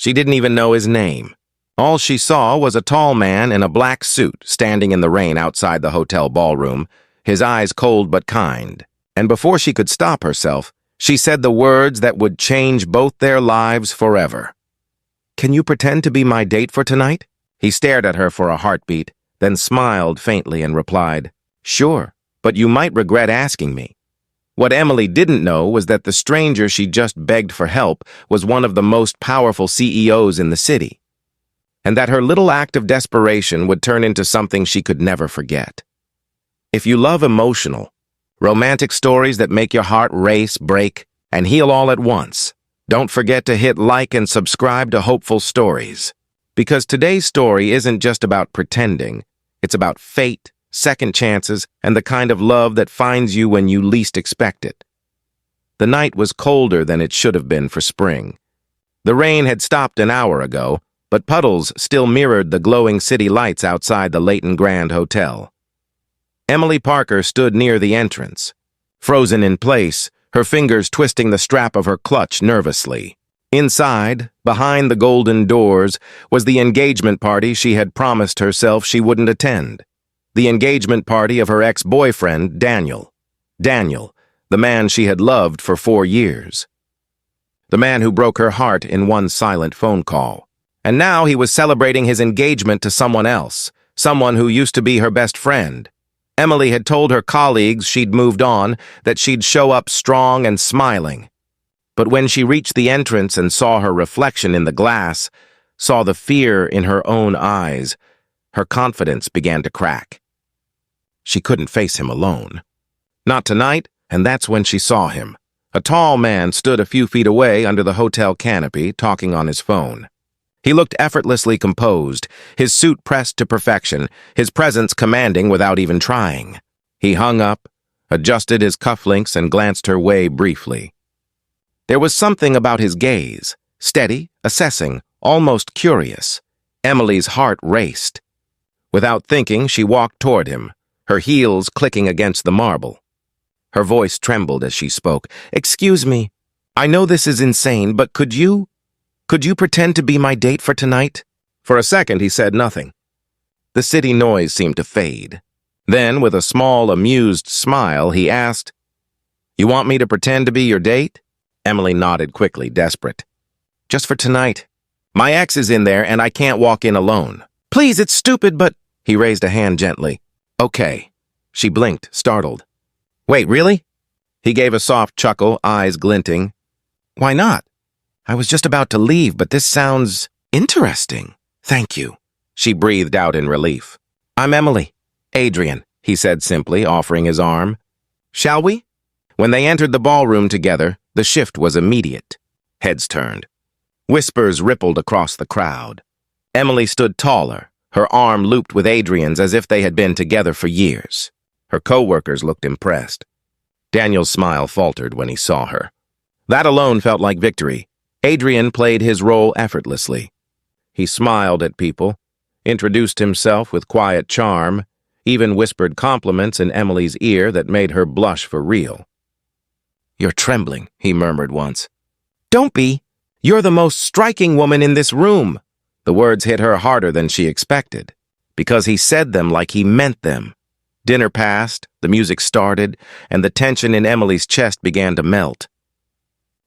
She didn't even know his name. All she saw was a tall man in a black suit standing in the rain outside the hotel ballroom, his eyes cold but kind. And before she could stop herself, she said the words that would change both their lives forever. "Can you pretend to be my date for tonight?" He stared at her for a heartbeat, then smiled faintly and replied, "Sure, but you might regret asking me." What Emily didn't know was that the stranger she just begged for help was one of the most powerful CEOs in the city, and that her little act of desperation would turn into something she could never forget. If you love emotional, romantic stories that make your heart race, break, and heal all at once, don't forget to hit like and subscribe to Hopeful Stories. Because today's story isn't just about pretending, it's about fate, second chances, and the kind of love that finds you when you least expect it. The night was colder than it should have been for spring. The rain had stopped an hour ago, but puddles still mirrored the glowing city lights outside the Leighton Grand Hotel. Emily Parker stood near the entrance, frozen in place, her fingers twisting the strap of her clutch nervously. Inside, behind the golden doors, was the engagement party she had promised herself she wouldn't attend. The engagement party of her ex-boyfriend, Daniel. Daniel, the man she had loved for 4 years. The man who broke her heart in one silent phone call. And now he was celebrating his engagement to someone else, someone who used to be her best friend. Emily had told her colleagues she'd moved on, that she'd show up strong and smiling. But when she reached the entrance and saw her reflection in the glass, saw the fear in her own eyes, her confidence began to crack. She couldn't face him alone. Not tonight, and that's when she saw him. A tall man stood a few feet away under the hotel canopy, talking on his phone. He looked effortlessly composed, his suit pressed to perfection, his presence commanding without even trying. He hung up, adjusted his cufflinks, and glanced her way briefly. There was something about his gaze, steady, assessing, almost curious. Emily's heart raced. Without thinking, she walked toward him, her heels clicking against the marble. Her voice trembled as she spoke. "Excuse me, I know this is insane, but could you pretend to be my date for tonight?" For a second, he said nothing. The city noise seemed to fade. Then, with a small, amused smile, he asked, "You want me to pretend to be your date?" Emily nodded quickly, desperate. "Just for tonight. My ex is in there, and I can't walk in alone." "Please, it's stupid, but—" He raised a hand gently. "Okay." She blinked, startled. "Wait, really?" He gave a soft chuckle, eyes glinting. "Why not? I was just about to leave, but this sounds interesting." "Thank you," she breathed out in relief. "I'm Emily." "Adrian," he said simply, offering his arm. "Shall we?" When they entered the ballroom together, the shift was immediate. Heads turned. Whispers rippled across the crowd. Emily stood taller, her arm looped with Adrian's as if they had been together for years. Her co-workers looked impressed. Daniel's smile faltered when he saw her. That alone felt like victory. Adrian played his role effortlessly. He smiled at people, introduced himself with quiet charm, even whispered compliments in Emily's ear that made her blush for real. "You're trembling," he murmured once. "Don't be. You're the most striking woman in this room." The words hit her harder than she expected, because he said them like he meant them. Dinner passed, the music started, and the tension in Emily's chest began to melt.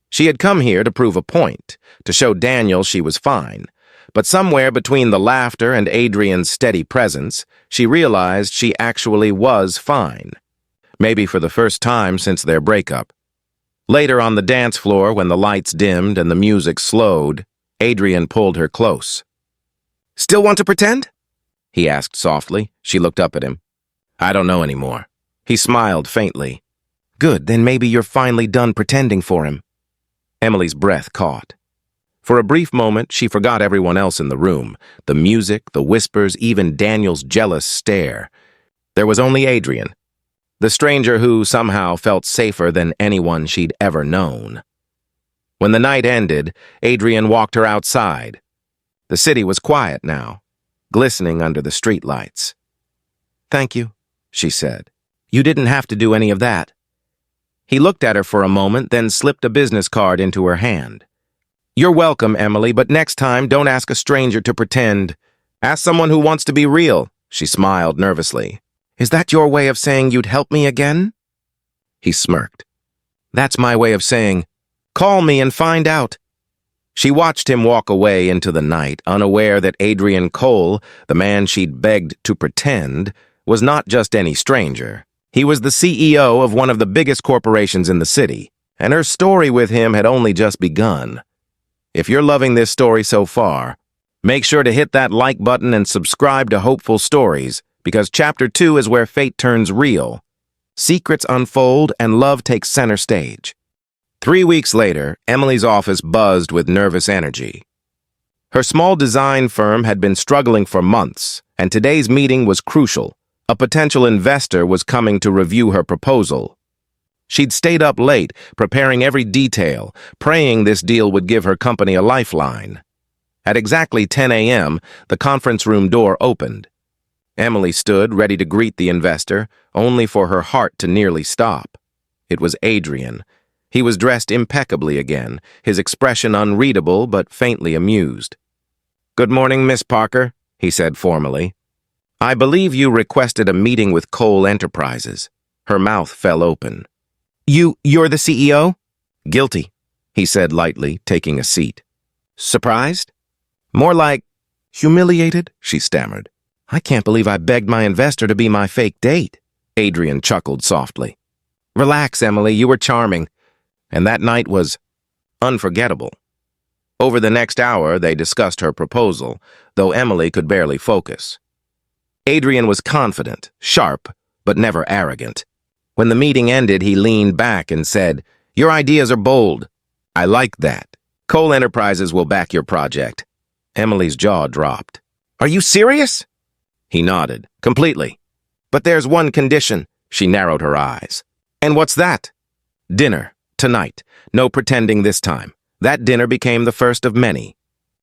She had come here to prove a point, to show Daniel she was fine, but somewhere between the laughter and Adrian's steady presence, she realized she actually was fine. Maybe for the first time since their breakup. Later on the dance floor, when the lights dimmed and the music slowed, Adrian pulled her close. "Still want to pretend?" he asked softly. She looked up at him. "I don't know anymore." He smiled faintly. "Good, then maybe you're finally done pretending for him." Emily's breath caught. For a brief moment, she forgot everyone else in the room, the music, the whispers, even Daniel's jealous stare. There was only Adrian, the stranger who somehow felt safer than anyone she'd ever known. When the night ended, Adrian walked her outside. The city was quiet now, glistening under the streetlights. "Thank you," she said. "You didn't have to do any of that." He looked at her for a moment, then slipped a business card into her hand. You're welcome, Emily, but next time don't ask a stranger to pretend. Ask someone who wants to be real. She smiled nervously. Is that your way of saying you'd help me again? He smirked. That's my way of saying, call me and find out. She watched him walk away into the night, unaware that Adrian Cole, the man she'd begged to pretend, was not just any stranger. He was the CEO of one of the biggest corporations in the city, and her story with him had only just begun. If you're loving this story so far, make sure to hit that like button and subscribe to Hopeful Stories, because Chapter 2 is where fate turns real. Secrets unfold and love takes center stage. 3 weeks later, Emily's office buzzed with nervous energy. Her small design firm had been struggling for months, and today's meeting was crucial. A potential investor was coming to review her proposal. She'd stayed up late, preparing every detail, praying this deal would give her company a lifeline. At exactly 10 a.m., the conference room door opened. Emily stood, ready to greet the investor, only for her heart to nearly stop. It was Adrian. He was dressed impeccably again, his expression unreadable but faintly amused. "Good morning, Miss Parker," he said formally. "I believe you requested a meeting with Cole Enterprises." Her mouth fell open. You're the CEO? "Guilty," he said lightly, taking a seat. "Surprised?" "More like humiliated," she stammered. "I can't believe I begged my investor to be my fake date." Adrian chuckled softly. "Relax, Emily, you were charming. And that night was unforgettable." Over the next hour, they discussed her proposal, though Emily could barely focus. Adrian was confident, sharp, but never arrogant. When the meeting ended, he leaned back and said, "Your ideas are bold. I like that. Cole Enterprises will back your project." Emily's jaw dropped. "Are you serious?" He nodded. "Completely. But there's one condition." She narrowed her eyes. "And what's that?" "Dinner. Tonight. No pretending this time." That dinner became the first of many.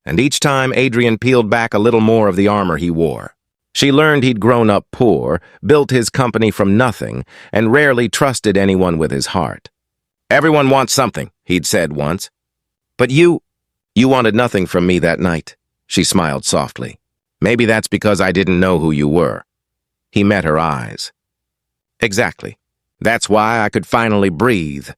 And each time, Adrian peeled back a little more of the armor he wore. She learned he'd grown up poor, built his company from nothing, and rarely trusted anyone with his heart. "Everyone wants something," he'd said once. "But you wanted nothing from me that night." She smiled softly. "Maybe that's because I didn't know who you were." He met her eyes. "Exactly. That's why I could finally breathe."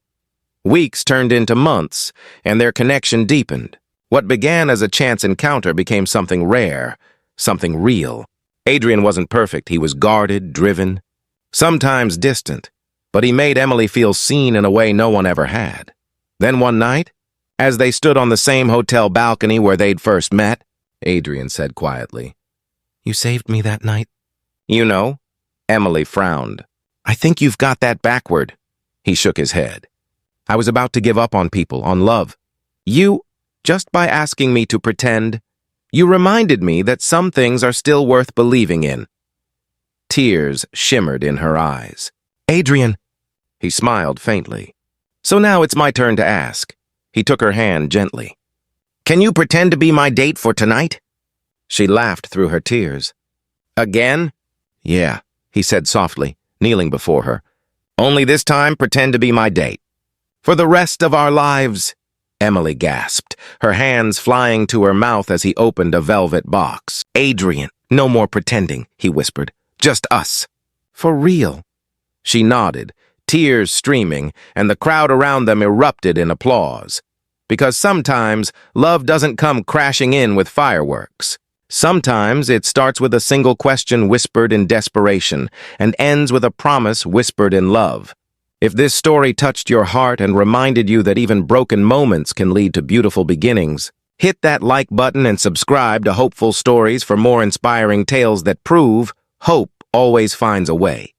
Weeks turned into months, and their connection deepened. What began as a chance encounter became something rare, something real. Adrian wasn't perfect. He was guarded, driven, sometimes distant, but he made Emily feel seen in a way no one ever had. Then one night, as they stood on the same hotel balcony where they'd first met, Adrian said quietly, "You saved me that night." "You know?" Emily frowned. "I think you've got that backward." He shook his head. "I was about to give up on people, on love. Just by asking me to pretend, you reminded me that some things are still worth believing in." Tears shimmered in her eyes. "Adrian," he smiled faintly. "So now it's my turn to ask." He took her hand gently. "Can you pretend to be my date for tonight?" She laughed through her tears. "Again?" "Yeah," he said softly, kneeling before her. "Only this time pretend to be my date. For the rest of our lives." Emily gasped, her hands flying to her mouth as he opened a velvet box. "Adrian, no more pretending," he whispered. "Just us." "For real?" She nodded, tears streaming, and the crowd around them erupted in applause. Because sometimes love doesn't come crashing in with fireworks. Sometimes it starts with a single question whispered in desperation and ends with a promise whispered in love. If this story touched your heart and reminded you that even broken moments can lead to beautiful beginnings, hit that like button and subscribe to Hopeful Stories for more inspiring tales that prove hope always finds a way.